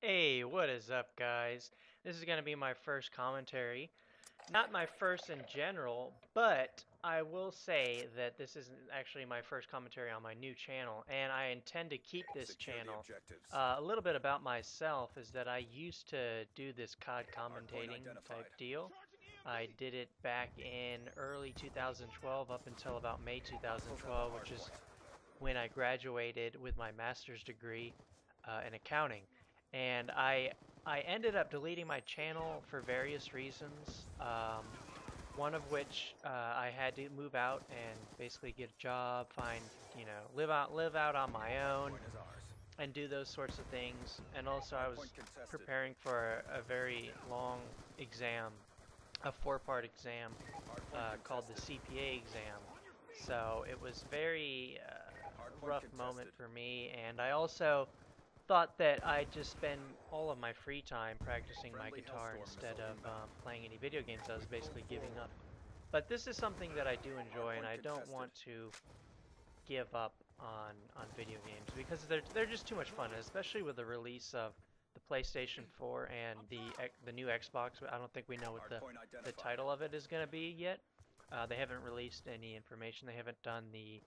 Hey, what is up, guys? This is going to be my first commentary. Not my first in general, but I will say that this isn't actually my first commentary on my new channel, and I intend to keep this channel. A little bit about myself is that I used to do this COD commentating type deal. I did it back in early 2012 up until about May 2012, which is when I graduated with my master's degree in accounting. And I ended up deleting my channel for various reasons. One of which I had to move out and basically get a job, find live out on my own, and do those sorts of things. And also I was preparing for a very long exam, a 4-part exam called the CPA exam. So it was very rough moment for me, and I also thought that I'd just spend all of my free time practicing my guitar instead of playing any video games. I was basically giving up. But this is something that I do enjoy, and I don't want to give up on video games because they're just too much fun, especially with the release of the PlayStation 4 and the new Xbox. I don't think we know what the title of it is going to be yet. They haven't released any information. They haven't done the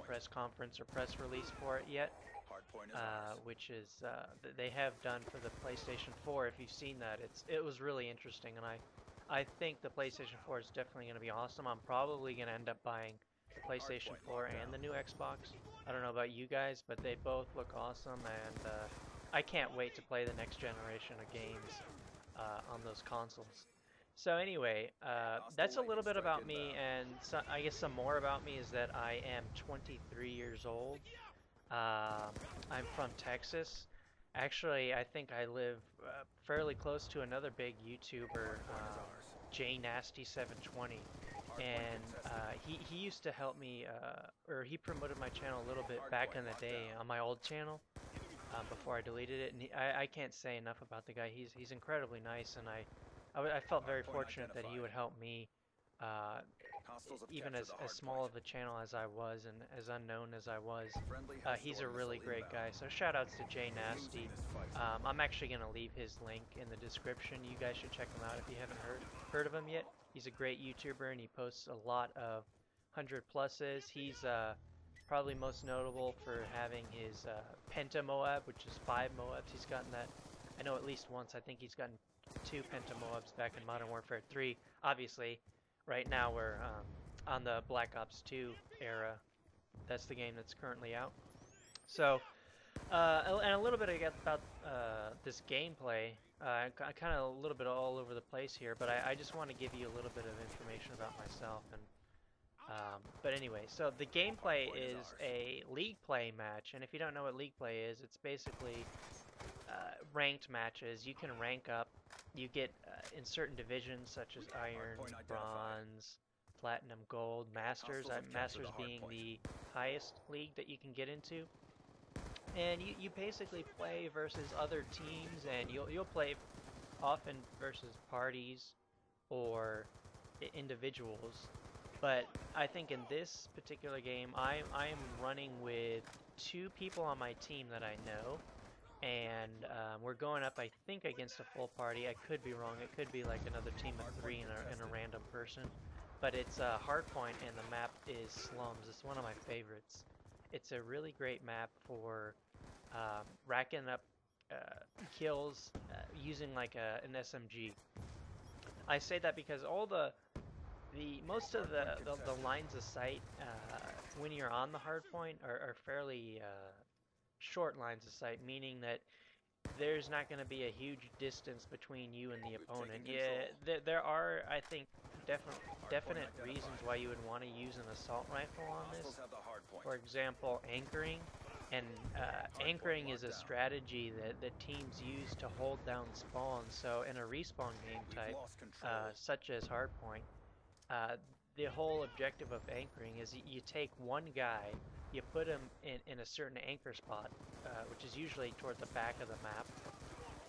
press conference or press release for it yet, which is they have done for the PlayStation 4. If you've seen that, it was really interesting, and I think the PlayStation 4 is definitely going to be awesome. I'm probably going to end up buying the PlayStation 4 and the new Xbox. I don't know about you guys, but they both look awesome, and I can't wait to play the next generation of games on those consoles. So anyway, that's a little bit about me, and so, I guess some more about me is that I am 23 years old. I'm from Texas. Actually, I think I live fairly close to another big YouTuber, JNasty720, and he used to help me, or he promoted my channel a little bit back in the day on my old channel before I deleted it. And I can't say enough about the guy. He's incredibly nice, and I felt very fortunate that he would help me, uh, even as small of a channel as I was and as unknown as I was. He's a really great guy. So shout outs to Jay Nasty. I'm actually going to leave his link in the description. You guys should check him out if you haven't heard of him yet. He's a great YouTuber, and he posts a lot of 100 pluses. He's probably most notable for having his Penta Moab, which is 5 Moabs. He's gotten that, I know, at least once. I think he's gotten 2 Penta Moabs back in Modern Warfare 3. Obviously, right now we're on the Black Ops 2 era. That's the game that's currently out. So, and a little bit about this gameplay. I kind of a little bit all over the place here, but I just want to give you a little bit of information about myself. And but anyway, so the gameplay is a league play match, and if you don't know what league play is, it's basically ranked matches. You can rank up. You get in certain divisions such as Iron, Bronze, Platinum, Gold, Masters. Masters being the highest league that you can get into. And you basically play versus other teams, and you'll play often versus parties or individuals. But I think in this particular game, I am running with 2 people on my team that I know, and we're going up, I think, against a full party. I could be wrong. It could be like another team of 3 and a random person. But it's Hardpoint, and the map is Slums. It's one of my favorites. It's a really great map for racking up kills using like an SMG. I say that because all most of the lines of sight when you're on the hardpoint are fairly short lines of sight, meaning that there's not going to be a huge distance between you and the opponent. Yeah, there are, I think, definite reasons why you would want to use an assault rifle on this. For example, anchoring. And anchoring is a strategy that teams use to hold down spawns. So in a respawn game type, such as Hardpoint, the whole objective of anchoring is you take one guy, you put him in a certain anchor spot, which is usually toward the back of the map,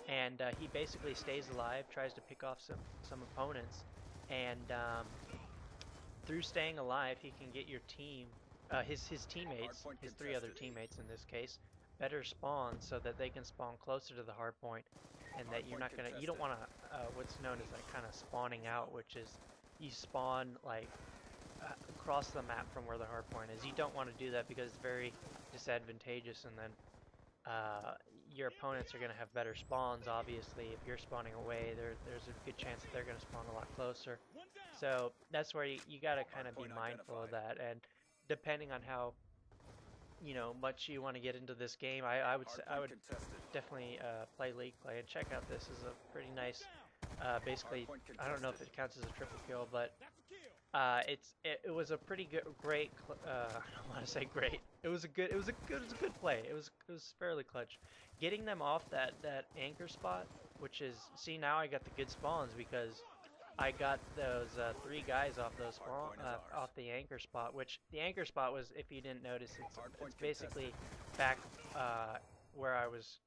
and he basically stays alive, tries to pick off some opponents, and through staying alive, he can get your team, his teammates, his 3 other teammates in this case, better spawns so that they can spawn closer to the hard point, and that you're not gonna, you don't want to, what's known as like kind of spawning out, which is you spawn like across the map from where the hard point is. You don't want to do that because it's very disadvantageous, and then your opponents are going to have better spawns. Obviously, if you're spawning away, there's a good chance that they're going to spawn a lot closer. So that's where you got to kind of be mindful of that. And depending on how much you want to get into this game, I would definitely play League Play and check out. This is a pretty nice. Basically, I don't know if it counts as a triple kill, but it was a pretty great. I don't want to say great. It was a good play. It was fairly clutch. Getting them off that anchor spot, which is, see, now I got the good spawns because I got those 3 guys off those off the anchor spot. Which the anchor spot was, if you didn't notice, it's basically back where I was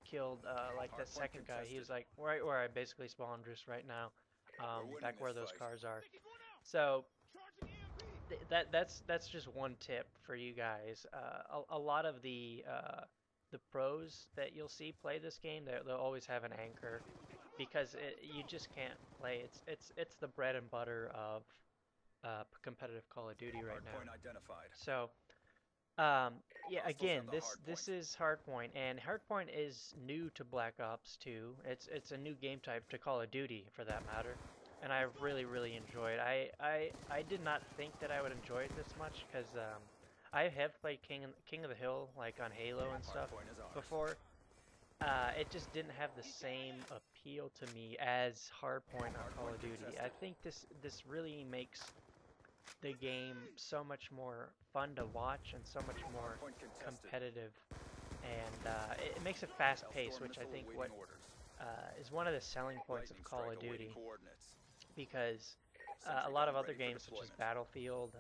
killed. Like that second guy, he was like right where I basically spawned just right now, back where those cars are. So that's just one tip for you guys. A lot of the pros that you'll see play this game, they'll always have an anchor because you just can't play. It's the bread and butter of competitive Call of Duty right now. So yeah, again, this is Hardpoint, and Hardpoint is new to Black Ops 2. It's a new game type to Call of Duty, for that matter. And I really enjoyed it. I did not think that I would enjoy it this much because I have played King of the Hill, like on Halo and stuff before. It just didn't have the same appeal to me as Hardpoint on Call of Duty. I think this really makes the game so much more fun to watch and so much more competitive, and it makes it fast paced, which I think is one of the selling points of Call of Duty. Because a lot of other games, such as Battlefield,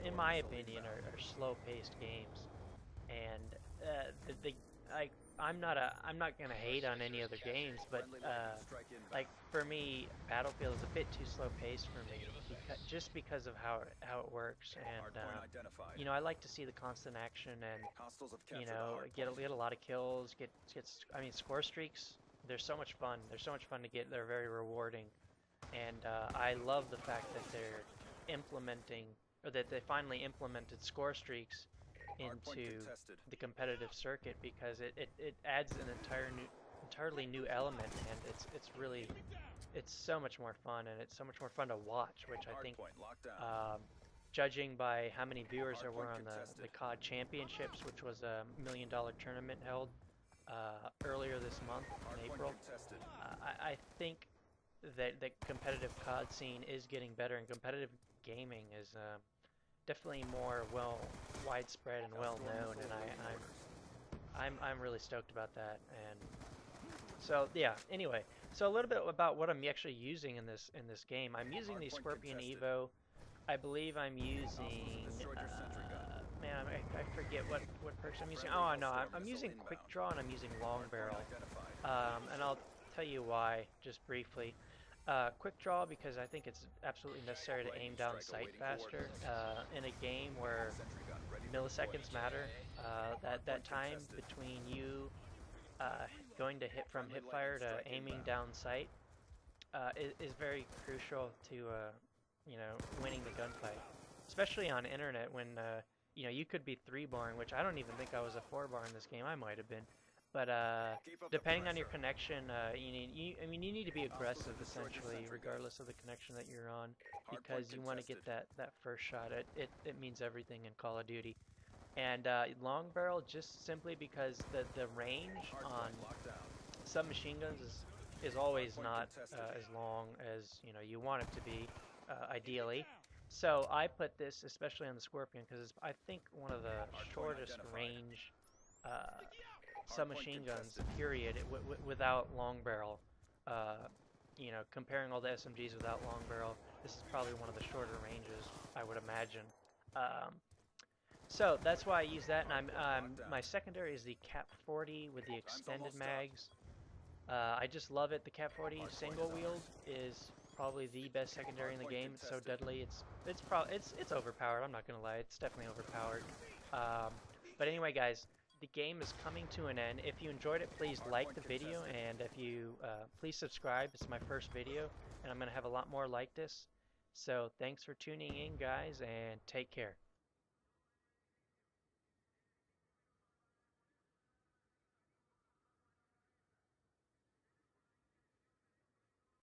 in my opinion, are slow-paced games, and I'm not gonna hate on any other games, but like for me, Battlefield is a bit too slow-paced for me, just because of how it works, and I like to see the constant action, and get a lot of kills, I mean, score streaks. They're so much fun. They're so much fun to get. They're very rewarding, and I love the fact that they're implementing, or that they finally implemented score streaks into the competitive circuit, because it adds an entirely new element, and it's so much more fun, and it's so much more fun to watch, which I think, judging by how many viewers there were on the COD Championships, which was a $1 million tournament held earlier this month in April, I think that the competitive COD scene is getting better, and competitive gaming is definitely more widespread and well known, and I'm really stoked about that. And so yeah, anyway, so a little bit about what I'm actually using in this game. I'm using the Scorpion Evo. I believe I'm using man, I forget what perks I'm using. Oh no, I'm using Quick Draw, and I'm using Long Barrel, and I'll tell you why just briefly. Quick Draw, because I think it's absolutely necessary to aim down sight faster in a game where milliseconds matter. That time between you going to from hipfire to aiming down sight is very crucial to winning the gunfight, especially on internet when you could be 3-barring, which I don't even think I was a 4-bar in this game. I might have been. But depending on your connection, you need to be aggressive, essentially, regardless of the connection that you're on, because you want to get that first shot. It means everything in Call of Duty. And long barrel, just simply because the range on submachine guns is always not as long as you want it to be, ideally. So I put this especially on the Scorpion because it's, I think, one of the shortest range submachine guns, period, without long barrel. Comparing all the SMGs without long barrel, this is probably one of the shorter ranges, I would imagine. So that's why I use that, and my secondary is the Cap 40 with the extended mags. I just love it. The Cap 40 single wield is probably the best secondary in the game. It's so deadly. It's overpowered. I'm not gonna lie. It's definitely overpowered. But anyway, guys, the game is coming to an end. If you enjoyed it, please like the video, and if you please subscribe. It's my first video, and I'm gonna have a lot more like this. So thanks for tuning in, guys, and take care.